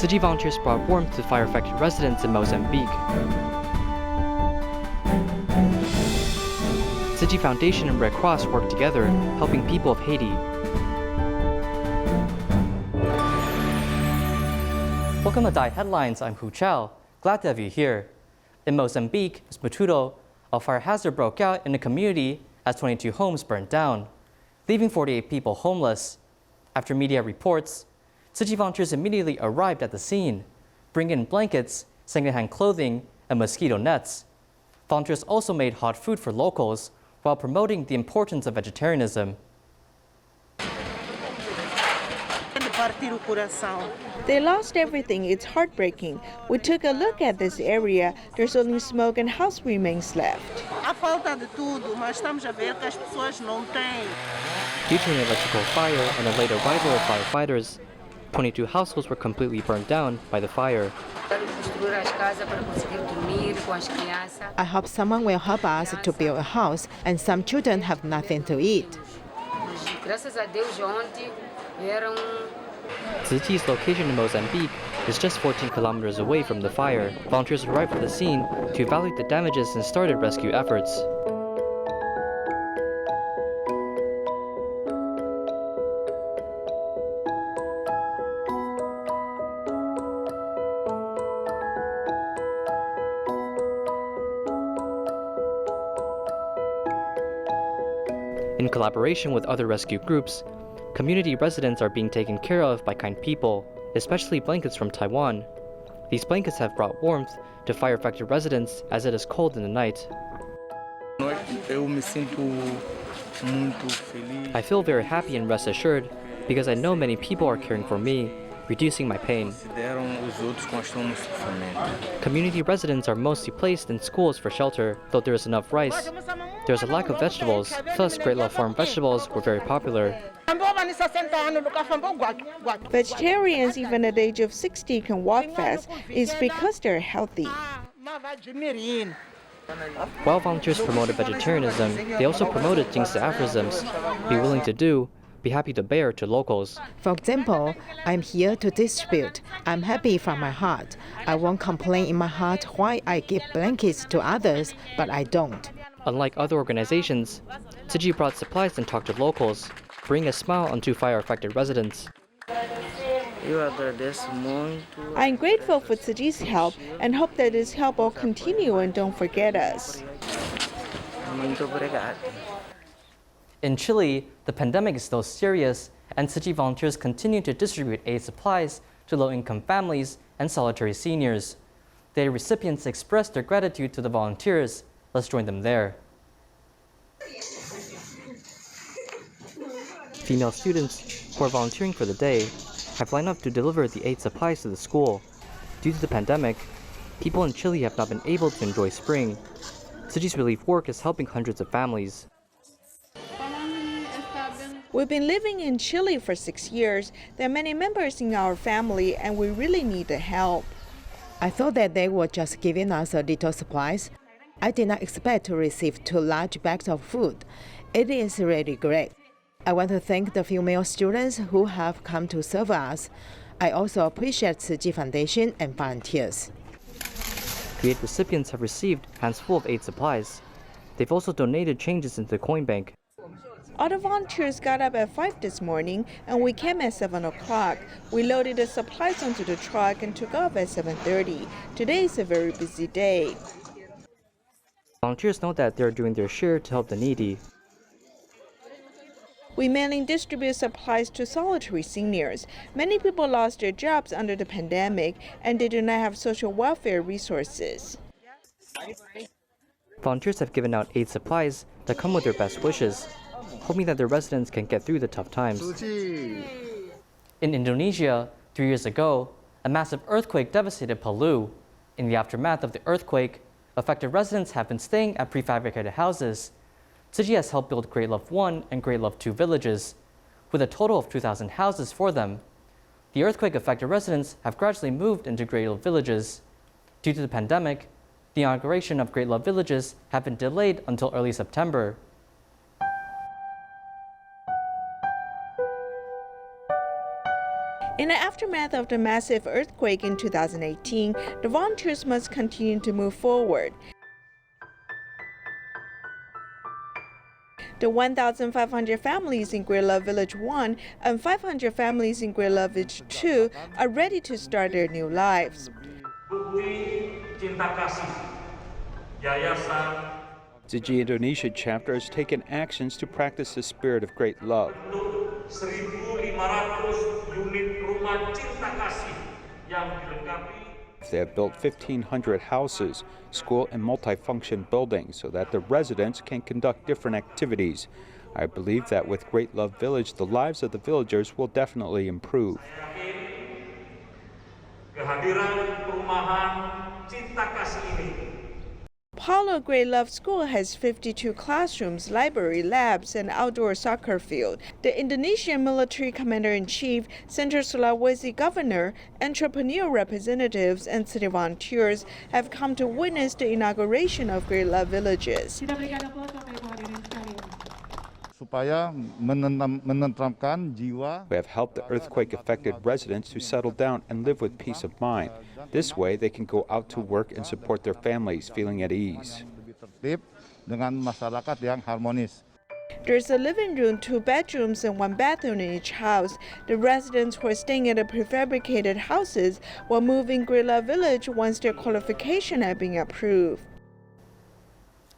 Tzu Chi volunteers brought warmth to fire-affected residents in Mozambique. Tzu Chi Foundation and Red Cross work together, helping people of Haiti. Welcome to Diet Headlines. I'm Hu Chao. Glad to have you here. In Mozambique, Maputo, a fire hazard broke out in the community as 22 homes burned down, leaving 48 people homeless. After media reports, Tzu Chi volunteers immediately arrived at the scene, bringing in blankets, second-hand clothing, and mosquito nets. Volunteers also made hot food for locals while promoting the importance of vegetarianism. They lost everything. It's heartbreaking. We took a look at this area. There's only smoke and house remains left. Due to an electrical fire and a late arrival of firefighters, 22 households were completely burned down by the fire. I hope someone will help us to build a house, and some children have nothing to eat. Tzu Chi's location in Mozambique is just 14 kilometers away from the fire. Volunteers arrived at the scene to evaluate the damages and started rescue efforts. In collaboration with other rescue groups, community residents are being taken care of by kind people, especially blankets from Taiwan. These blankets have brought warmth to fire-affected residents as it is cold in the night. I feel very happy and rest assured because I know many people are caring for me, reducing my pain. Community residents are mostly placed in schools for shelter, though there is enough rice. There's a lack of vegetables, thus Great Love Farm vegetables were very popular. Vegetarians, even at the age of 60, can walk fast. It's because they're healthy. While volunteers promoted vegetarianism, they also promoted things to aphorisms: be willing to do, be happy to bear to locals. For example, I'm here to distribute. I'm happy from my heart. I won't complain in my heart why I give blankets to others, but I don't. Unlike other organizations, Tzu Chi brought supplies and talked to locals, bringing a smile onto fire-affected residents. I'm grateful for Tzu Chi's help and hope that this help will continue and don't forget us. In Chile, the pandemic is still serious, and Tzu Chi volunteers continue to distribute aid supplies to low-income families and solitary seniors. The recipients expressed their gratitude to the volunteers. Let's join them there. Female students who are volunteering for the day have lined up to deliver the aid supplies to the school. Due to the pandemic, people in Chile have not been able to enjoy spring. Tzu Chi's relief work is helping hundreds of families. We've been living in Chile for 6 years. There are many members in our family, and we really need the help. I thought that they were just giving us a little supplies. I did not expect to receive 2 large bags of food. It is really great. I want to thank the female students who have come to serve us. I also appreciate Tzu Chi Foundation and volunteers. The 8 recipients have received hands full of aid supplies. They've also donated changes into the coin bank. All the volunteers got up at 5 this morning, and we came at 7 o'clock. We loaded the supplies onto the truck and took off at 7:30. Today is a very busy day. Volunteers know that they're doing their share to help the needy. We mainly distribute supplies to solitary seniors. Many people lost their jobs under the pandemic, and they do not have social welfare resources. Volunteers have given out aid supplies that come with their best wishes, hoping that their residents can get through the tough times. In Indonesia, 3 years ago, a massive earthquake devastated Palu. In the aftermath of the earthquake, affected residents have been staying at prefabricated houses. Tzu Chi has helped build Great Love 1 and Great Love 2 villages, with a total of 2,000 houses for them. The earthquake-affected residents have gradually moved into Great Love villages. Due to the pandemic, the inauguration of Great Love villages have been delayed until early September. In the aftermath of the massive earthquake in 2018, the volunteers must continue to move forward. The 1,500 families in Great Love Village 1 and 500 families in Great Love Village 2 are ready to start their new lives. Tzu Chi Indonesia chapter has taken actions to practice the spirit of great love. 1.500 unit rumah cinta kasih yang dilengkapi. They have built 1,500 houses, school and multifunction buildings so that the residents can conduct different activities. I believe that with Great Love Village, the lives of the villagers will definitely improve. Kehadiran perumahan cinta kasih ini Paulo Great Love School has 52 classrooms, library, labs, and outdoor soccer field. The Indonesian military commander-in-chief, Central Sulawesi governor, entrepreneur representatives, and city volunteers have come to witness the inauguration of Great Love Villages. We have helped the earthquake-affected residents to settle down and live with peace of mind. This way, they can go out to work and support their families, feeling at ease. There's a living room, 2 bedrooms, and 1 bathroom in each house. The residents who are staying at the prefabricated houses will move in Great Love Village once their qualification has been approved.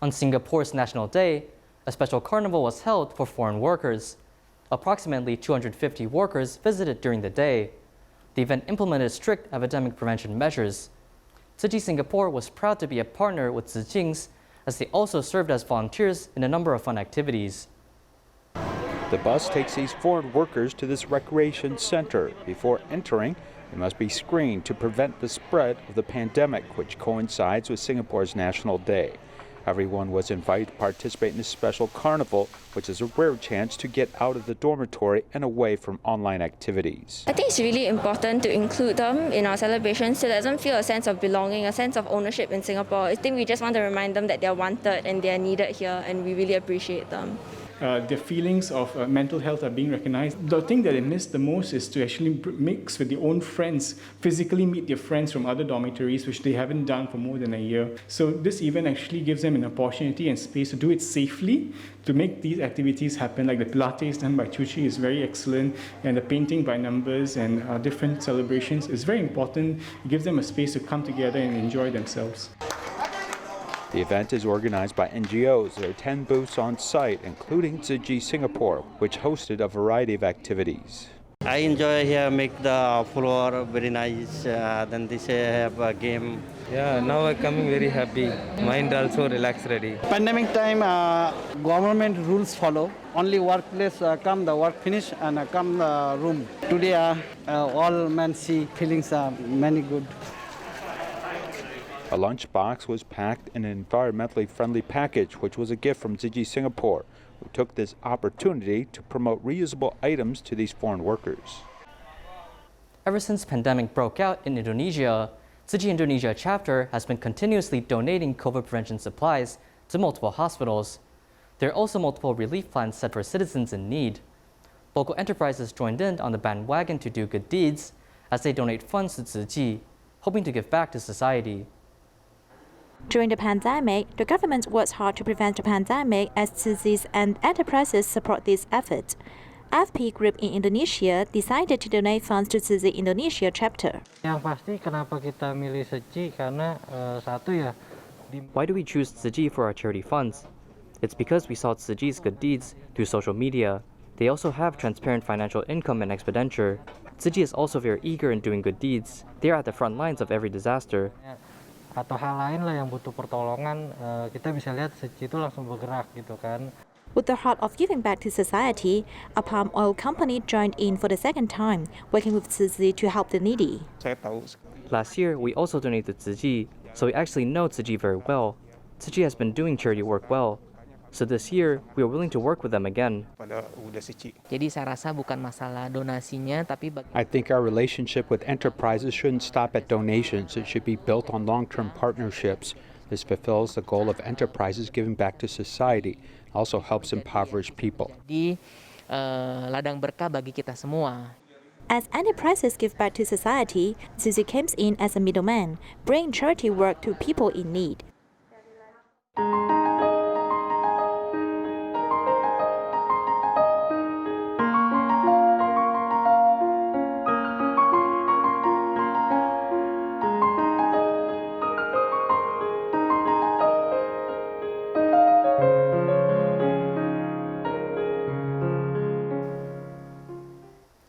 On Singapore's National Day, a special carnival was held for foreign workers. Approximately 250 workers visited during the day. The event implemented strict epidemic prevention measures. Tzu Chi Singapore was proud to be a partner with Tzu Ching's, as they also served as volunteers in a number of fun activities. The bus takes these foreign workers to this recreation center. Before entering, they must be screened to prevent the spread of the pandemic, which coincides with Singapore's National Day. Everyone was invited to participate in this special carnival, which is a rare chance to get out of the dormitory and away from online activities. I think it's really important to include them in our celebrations so that they don't feel a sense of belonging, a sense of ownership in Singapore. I think we just want to remind them that they're wanted and they're needed here, and we really appreciate them. Their feelings of mental health are being recognized. The thing that they miss the most is to actually mix with their own friends, physically meet their friends from other dormitories, which they haven't done for more than a year. So this event actually gives them an opportunity and space to do it safely, to make these activities happen. Like the Pilates done by Tzu Chi is very excellent, and the painting by numbers and different celebrations is very important. It gives them a space to come together and enjoy themselves. The event is organized by NGOs. There are 10 booths on site, including Tzu Chi Singapore, which hosted a variety of activities. I enjoy here, make the floor very nice, then this have a game. Yeah, now I'm coming very happy. Mind also relaxed ready. Pandemic time, government rules follow. Only workplace come, the work finish and come the room. Today, all men see feelings are many good. A lunch box was packed in an environmentally friendly package, which was a gift from Tzu Chi Singapore, who took this opportunity to promote reusable items to these foreign workers. Ever since pandemic broke out in Indonesia, Tzu Chi Indonesia chapter has been continuously donating COVID prevention supplies to multiple hospitals. There are also multiple relief plans set for citizens in need. Local enterprises joined in on the bandwagon to do good deeds as they donate funds to Tzu Chi, hoping to give back to society. During the pandemic, the government works hard to prevent the pandemic as Tzu Chi's and enterprises support this effort. FP Group in Indonesia decided to donate funds to Tzu Chi Indonesia chapter. Why do we choose Tzu Chi for our charity funds? It's because we saw Tzu Chi's good deeds through social media. They also have transparent financial income and expenditure. Tzu Chi is also very eager in doing good deeds. They are at the front lines of every disaster. Atau hal lain lah yang butuh pertolongan, kita bisa lihat Tzu Chi itu langsung bergerak gitu kan. With the heart of giving back to society, a palm oil company joined in for the second time, working with Tzu Chi to help the needy. Last year, we also donated Tzu Chi, so we actually know Tzu Chi very well. Tzu Chi has been doing charity work well. So this year, we are willing to work with them again. Jadi saya rasa bukan masalah donasinya, tapi I think our relationship with enterprises shouldn't stop at donations. It should be built on long-term partnerships. This fulfills the goal of enterprises giving back to society. Also helps impoverished people. Jadi ladang berkah bagi kita semua. As enterprises give back to society, Tzu Chi comes in as a middleman, bringing charity work to people in need.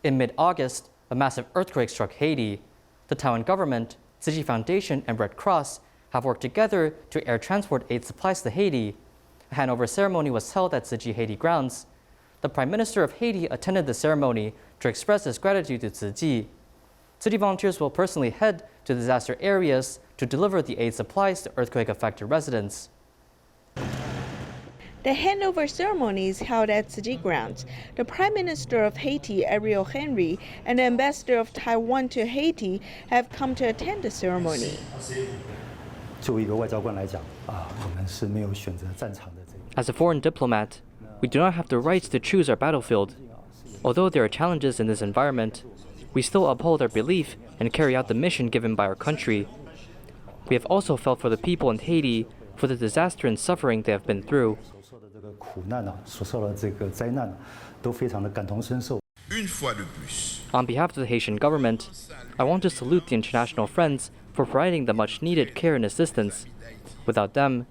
In mid-August, a massive earthquake struck Haiti. The Taiwan government, Tzu Chi Foundation, and Red Cross have worked together to air transport aid supplies to Haiti. A handover ceremony was held at Tzu Chi Haiti grounds. The Prime Minister of Haiti attended the ceremony to express his gratitude to Tzu Chi. Tzu Chi volunteers will personally head to disaster areas to deliver the aid supplies to earthquake-affected residents. The handover ceremony is held at Tzu Chi grounds. The Prime Minister of Haiti, Ariel Henry, and the Ambassador of Taiwan to Haiti have come to attend the ceremony. As a foreign diplomat, we do not have the rights to choose our battlefield. Although there are challenges in this environment, we still uphold our belief and carry out the mission given by our country. We have also felt for the people in Haiti for the disaster and suffering they have been through. On behalf of the Haitian government, I want to salute the international friends for providing the much-needed care and assistance. Without them,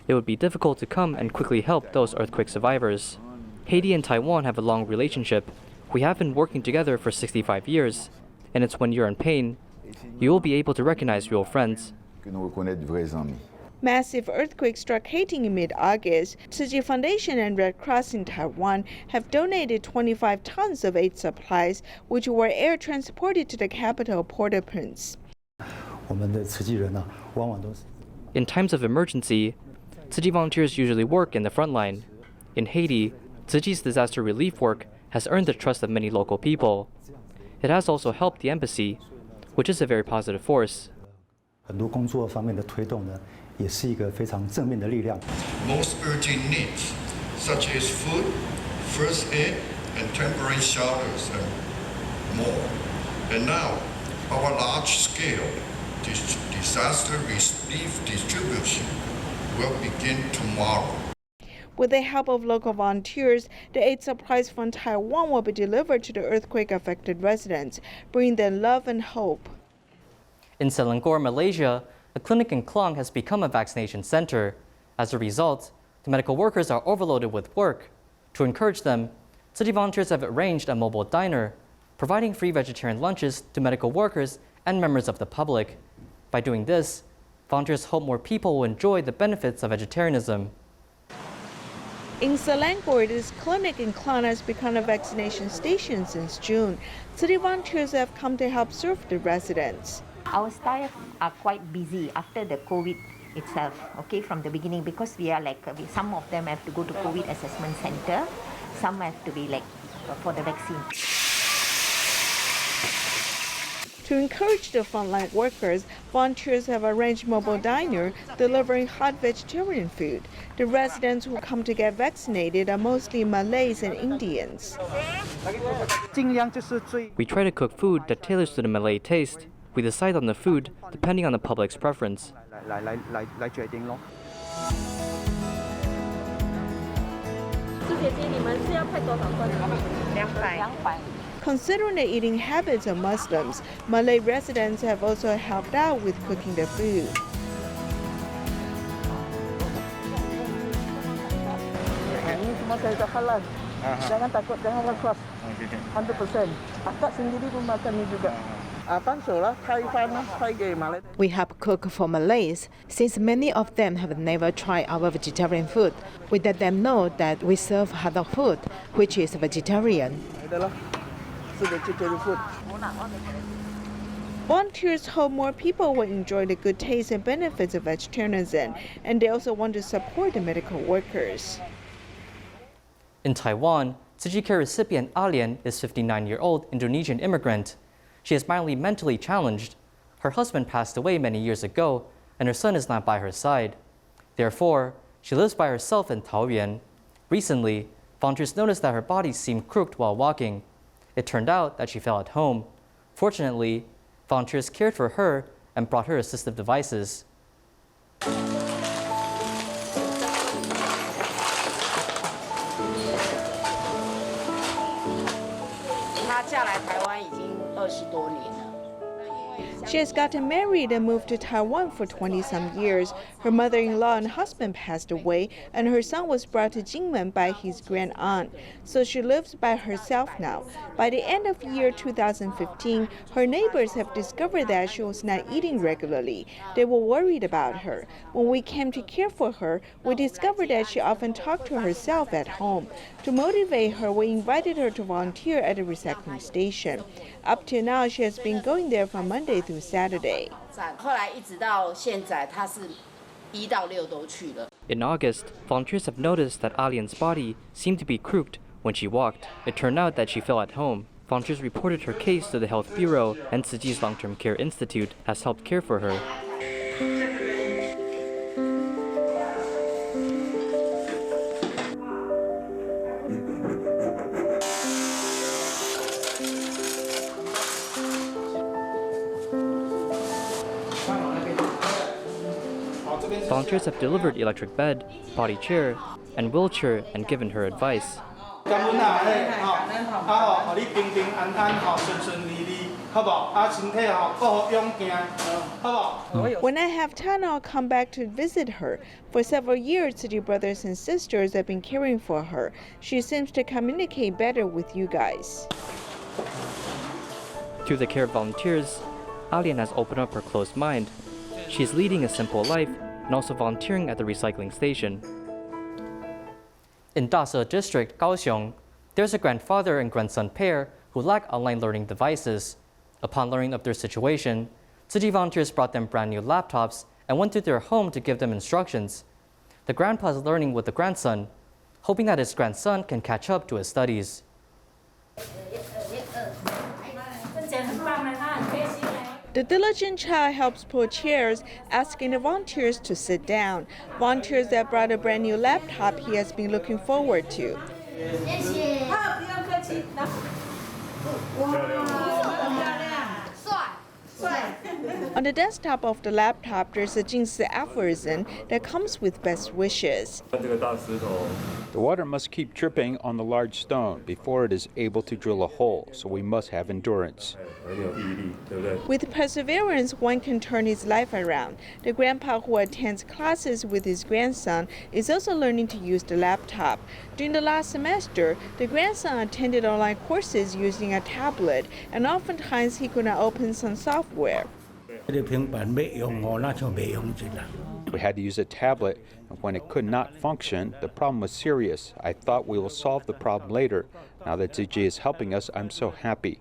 it would be difficult to come and quickly help those earthquake survivors. Haiti and Taiwan have a long relationship. We have been working together for 65 years, and it's when you're in pain, you will be able to recognize real friends. Massive earthquake struck Haiti in mid-August. Tzu Chi Foundation and Red Cross in Taiwan have donated 25 tons of aid supplies, which were air transported to the capital, Port-au-Prince. In times of emergency, Tzu Chi volunteers usually work in the front line. In Haiti, Tzu Chi's disaster relief work has earned the trust of many local people. It has also helped the embassy, which is a very positive force. Most urgent needs, such as food, first aid, and temporary shelters, and more. And now, our large-scale disaster relief distribution will begin tomorrow. With the help of local volunteers, the aid supplies from Taiwan will be delivered to the earthquake-affected residents, bringing them love and hope. In Selangor, Malaysia, a clinic in Klang has become a vaccination center. As a result, the medical workers are overloaded with work. To encourage them, Tzu Chi volunteers have arranged a mobile diner, providing free vegetarian lunches to medical workers and members of the public. By doing this, volunteers hope more people will enjoy the benefits of vegetarianism. In Selangor, this clinic in Klang has become a vaccination station since June. Tzu Chi volunteers have come to help serve the residents. Our staff are quite busy after the COVID itself, okay, from the beginning, because we are some of them have to go to COVID assessment center, some have to be for the vaccine. To encourage the frontline workers, volunteers have arranged mobile diner delivering hot vegetarian food. The residents who come to get vaccinated are mostly Malays and Indians. We try to cook food that tailors to the Malay taste. We decide on the food depending on the public's preference. Considering the eating habits of Muslims, Malay residents have also helped out with cooking the food. Jangan takut, jangan was-was. 100%. Akak sendiri pun makan ni juga. We help cook for Malays, since many of them have never tried our vegetarian food. We let them know that we serve halal food, which is vegetarian. Volunteers hope more people will enjoy the good taste and benefits of vegetarianism, and they also want to support the medical workers. In Taiwan, Tzu Chi Care recipient Alian is a 59-year-old Indonesian immigrant. She is mildly mentally challenged. Her husband passed away many years ago, and her son is not by her side. Therefore, she lives by herself in Taoyuan. Recently, volunteers noticed that her body seemed crooked while walking. It turned out that she fell at home. Fortunately, volunteers cared for her and brought her assistive devices. She has gotten married and moved to Taiwan for 20-some years. Her mother-in-law and husband passed away, and her son was brought to Jingmen by his grand-aunt. So she lives by herself now. By the end of year 2015, her neighbors have discovered that she was not eating regularly. They were worried about her. When we came to care for her, we discovered that she often talked to herself at home. To motivate her, we invited her to volunteer at a recycling station. Up to now, she has been going there from Monday through Saturday. In August, volunteers have noticed that Alian's body seemed to be crooked when she walked. It turned out that she fell at home. Volunteers reported her case to the Health Bureau, and Tzu Chi's Long-Term Care Institute has helped care for her. Volunteers have delivered electric bed, body chair, and wheelchair and given her advice. When I have time, I'll come back to visit her. For several years, Tzu Chi brothers and sisters have been caring for her. She seems to communicate better with you guys. Through the care of volunteers, Alian has opened up her closed mind. She's leading a simple life and also volunteering at the recycling station. In Dase District, Kaohsiung, there's a grandfather and grandson pair who lack online learning devices. Upon learning of their situation, Tzu Chi volunteers brought them brand new laptops and went to their home to give them instructions. The grandpa is learning with the grandson, hoping that his grandson can catch up to his studies. The diligent child helps pull chairs, asking the volunteers to sit down. Volunteers that brought a brand new laptop he has been looking forward to. On the desktop of the laptop, there's a Jingsi aphorism that comes with best wishes. The water must keep dripping on the large stone before it is able to drill a hole, so we must have endurance. With perseverance, one can turn his life around. The grandpa who attends classes with his grandson is also learning to use the laptop. During the last semester, the grandson attended online courses using a tablet, and oftentimes he could not open some software. We had to use a tablet, and when it could not function, the problem was serious. I thought we will solve the problem later. Now that Tzu Chi is helping us, I'm so happy.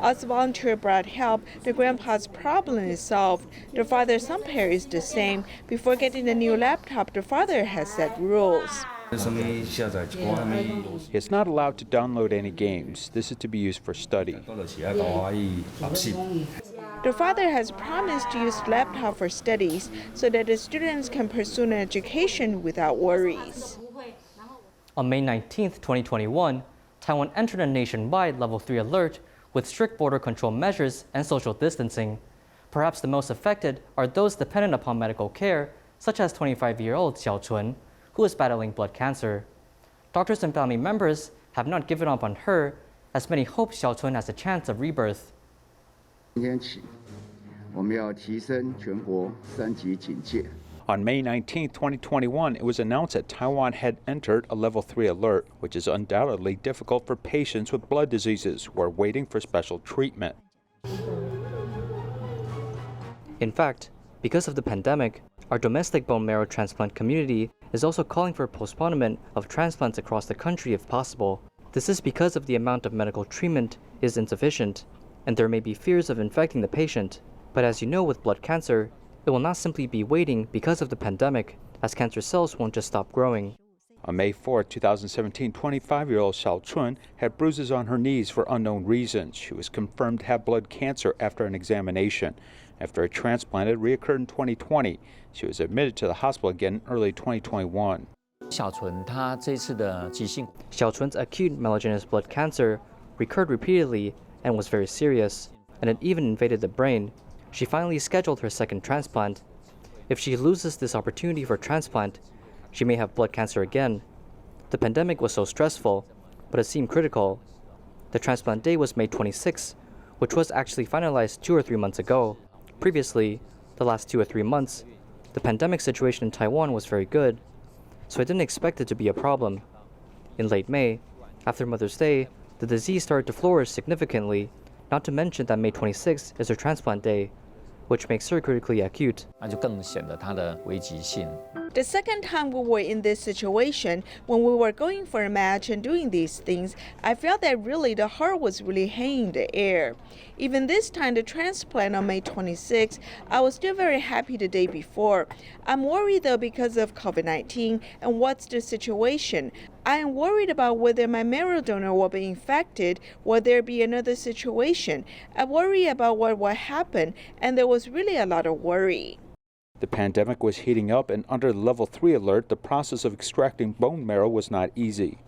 As volunteer brought help, the grandpa's problem is solved. The father's son pair is the same. Before getting the new laptop, the father has set rules. It's not allowed to download any games. This is to be used for study. The father has promised to use the laptop for studies so that the students can pursue an education without worries. On May 19, 2021, Taiwan entered a nationwide Level 3 alert with strict border control measures and social distancing. Perhaps the most affected are those dependent upon medical care, such as 25-year-old Xiao Chun, who is battling blood cancer. Doctors and family members have not given up on her, as many hope Xiao Chun has a chance of rebirth. On May 19, 2021, it was announced that Taiwan had entered a Level 3 alert, which is undoubtedly difficult for patients with blood diseases who are waiting for special treatment. In fact, because of the pandemic, our domestic bone marrow transplant community is also calling for postponement of transplants across the country if possible. This is because of the amount of medical treatment is insufficient, and there may be fears of infecting the patient. But as you know, with blood cancer, it will not simply be waiting because of the pandemic, as cancer cells won't just stop growing. On May 4, 2017, 25-year-old Xiao Chun had bruises on her knees for unknown reasons. She was confirmed to have blood cancer after an examination. After a transplant had reoccurred in 2020, she was admitted to the hospital again in early 2021. Xiaochun's acute myelogenous blood cancer recurred repeatedly and was very serious, and it even invaded the brain. She finally scheduled her second transplant. If she loses this opportunity for transplant, she may have blood cancer again. The pandemic was so stressful, but it seemed critical. The transplant day was May 26, which was actually finalized 2 or 3 months ago. Previously, the last 2 or 3 months, the pandemic situation in Taiwan was very good, so I didn't expect it to be a problem. In late May, after Mother's Day, the disease started to flourish significantly, not to mention that May 26 is her transplant day, which makes her critically acute. The second time we were in this situation, when we were going for a match and doing these things, I felt that really the heart was really hanging in the air. Even this time, the transplant on May 26, I was still very happy the day before. I'm worried though because of COVID-19 and what's the situation. I am worried about whether my marrow donor will be infected, will there be another situation. I worry about what will happen, and there was really a lot of worry. The pandemic was heating up, and under level 3 alert, the process of extracting bone marrow was not easy.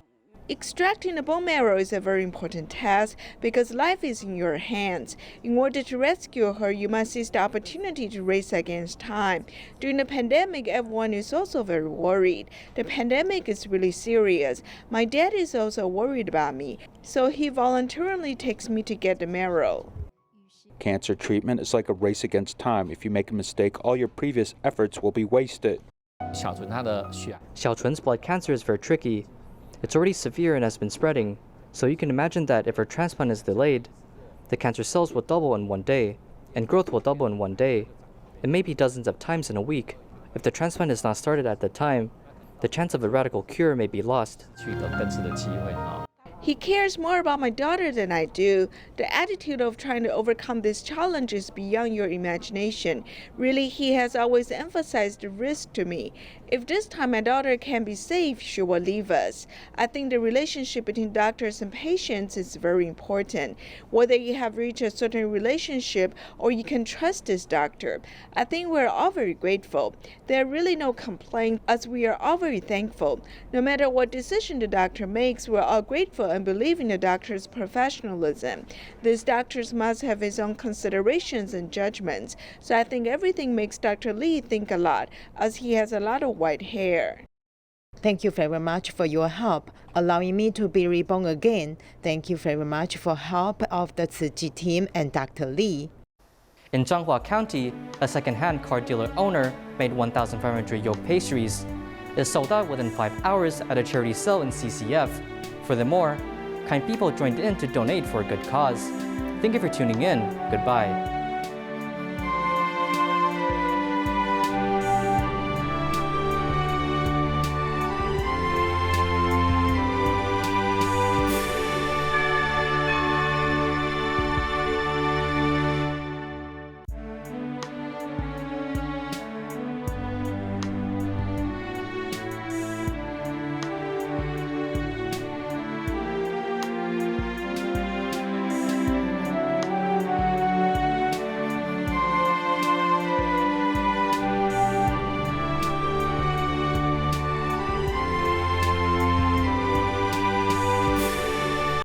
Extracting the bone marrow is a very important task because life is in your hands. In order to rescue her, you must seize the opportunity to race against time. During the pandemic, everyone is also very worried. The pandemic is really serious. My dad is also worried about me, so he voluntarily takes me to get the marrow. Cancer treatment is like a race against time. If you make a mistake, all your previous efforts will be wasted. Xiaochun's blood cancer is very tricky. It's already severe and has been spreading, so you can imagine that if her transplant is delayed, the cancer cells will double in 1 day, and growth will double in 1 day. It may be dozens of times in a week. If the transplant is not started at that time, the chance of a radical cure may be lost. He cares more about my daughter than I do. The attitude of trying to overcome this challenge is beyond your imagination. Really, he has always emphasized the risk to me. If this time my daughter can be safe, she will leave us. I think the relationship between doctors and patients is very important. Whether you have reached a certain relationship or you can trust this doctor. I think we're all very grateful. There are really no complaints as we are all very thankful. No matter what decision the doctor makes, we're all grateful and believe in the doctor's professionalism. This doctor must have his own considerations and judgments. So I think everything makes Dr. Lee think a lot, as he has a lot of white hair. Thank you very much for your help, allowing me to be reborn again. Thank you very much for help of the Tzu Chi team and Dr. Lee. In Changhua County, a second-hand car dealer owner made 1,500 yolk pastries. It sold out within 5 hours at a charity sale in CCF. Furthermore, kind people joined in to donate for a good cause. Thank you for tuning in. Goodbye.